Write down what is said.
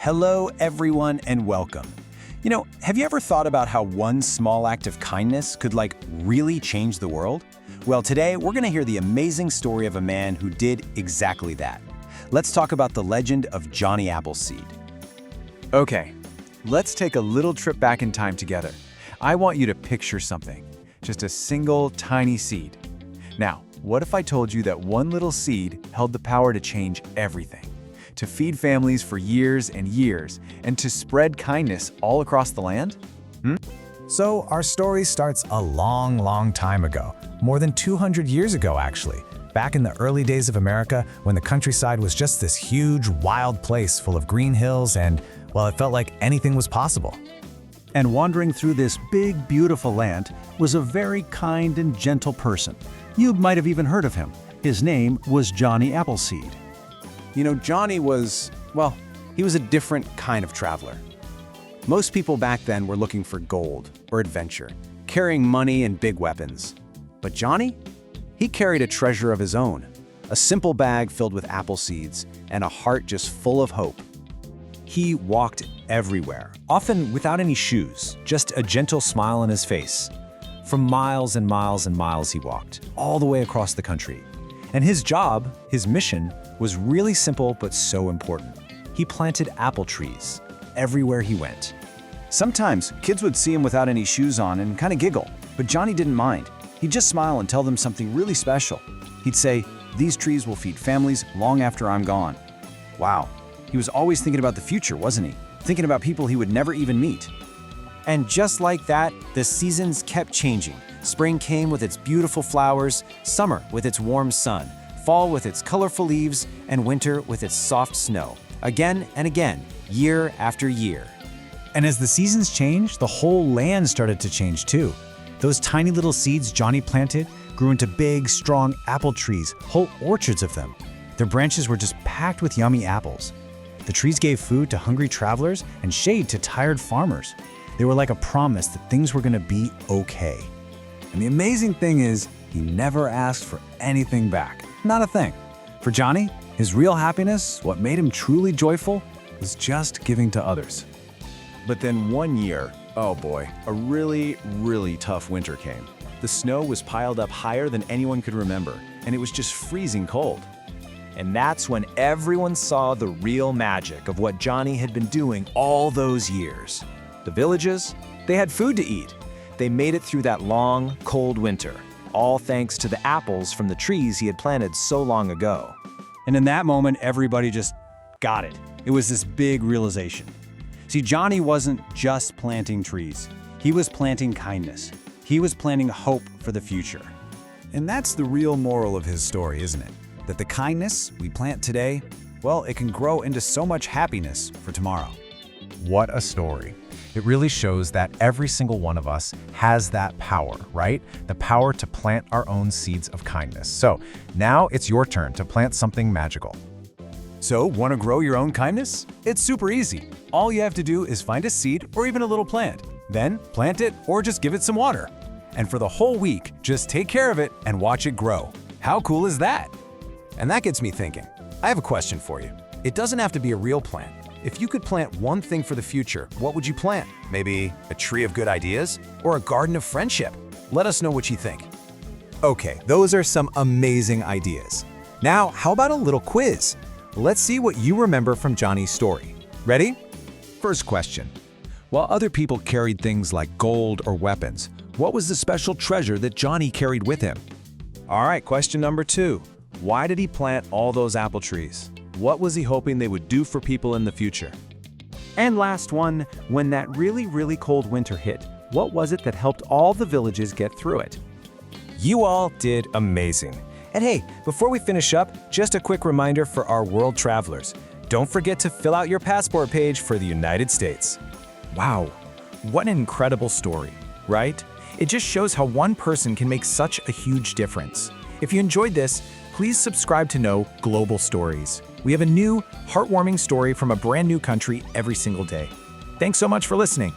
Hello, everyone, and welcome. Have you ever thought about how one small act of kindness could, really change the world? Well, today, we're going to hear the amazing story of a man who did exactly that. Let's talk about the legend of Johnny Appleseed. Okay, let's take a little trip back in time together. I want you to picture something, just a single tiny seed. Now, what if I told you that one little seed held the power to change everything? To feed families for years and years, and to spread kindness all across the land? So our story starts a long time ago, more than 200 years ago actually, back in the early days of America when the countryside was just this huge, wild place full of green hills and, well, it felt like anything was possible. And wandering through this big, beautiful land was a very kind and gentle person. You might have even heard of him. His name was Johnny Appleseed. Johnny was, he was a different kind of traveler. Most people back then were looking for gold or adventure, carrying money and big weapons. But Johnny? He carried a treasure of his own, a simple bag filled with apple seeds and a heart just full of hope. He walked everywhere, often without any shoes, just a gentle smile on his face. For miles and miles and miles he walked, all the way across the country. And his job, his mission, was really simple but so important. He planted apple trees everywhere he went. Sometimes kids would see him without any shoes on and kind of giggle, but Johnny didn't mind. He'd just smile and tell them something really special. He'd say, "These trees will feed families long after I'm gone." Wow, he was always thinking about the future, wasn't he? Thinking about people he would never even meet. And just like that, the seasons kept changing. Spring came with its beautiful flowers, summer with its warm sun, fall with its colorful leaves, and winter with its soft snow. Again and again, year after year. And as the seasons changed, the whole land started to change too. Those tiny little seeds Johnny planted grew into big, strong apple trees, whole orchards of them. Their branches were just packed with yummy apples. The trees gave food to hungry travelers and shade to tired farmers. They were like a promise that things were going to be okay. And the amazing thing is, he never asked for anything back. Not a thing. For Johnny, his real happiness, what made him truly joyful, was just giving to others. But then one year, oh boy, a really tough winter came. The snow was piled up higher than anyone could remember, and it was just freezing cold. And that's when everyone saw the real magic of what Johnny had been doing all those years. The villages, they had food to eat. They made it through that long, cold winter, all thanks to the apples from the trees he had planted so long ago. And in that moment, everybody just got it. It was this big realization. See, Johnny wasn't just planting trees. He was planting kindness. He was planting hope for the future. And that's the real moral of his story, isn't it? That the kindness we plant today, well, it can grow into so much happiness for tomorrow. What a story. It really shows that every single one of us has that power, right? The power to plant our own seeds of kindness. So now it's your turn to plant something magical. So, want to grow your own kindness? It's super easy. All you have to do is find a seed or even a little plant. Then plant it or just give it some water. And for the whole week, just take care of it and watch it grow. How cool is that? And that gets me thinking. I have a question for you. It doesn't have to be a real plant. If you could plant one thing for the future, what would you plant? Maybe a tree of good ideas or a garden of friendship? Let us know what you think. Okay, those are some amazing ideas. Now, how about a little quiz? Let's see what you remember from Johnny's story. Ready? First question. While other people carried things like gold or weapons, what was the special treasure that Johnny carried with him? All right, question number 2. Why did he plant all those apple trees? What was he hoping they would do for people in the future? And last one, when that really cold winter hit, what was it that helped all the villages get through it? You all did amazing. And hey, before we finish up, just a quick reminder for our world travelers. Don't forget to fill out your passport page for the United States. Wow, what an incredible story, right? It just shows how one person can make such a huge difference. If you enjoyed this, please subscribe to know Global Stories. We have a new, heartwarming story from a brand new country every single day. Thanks so much for listening.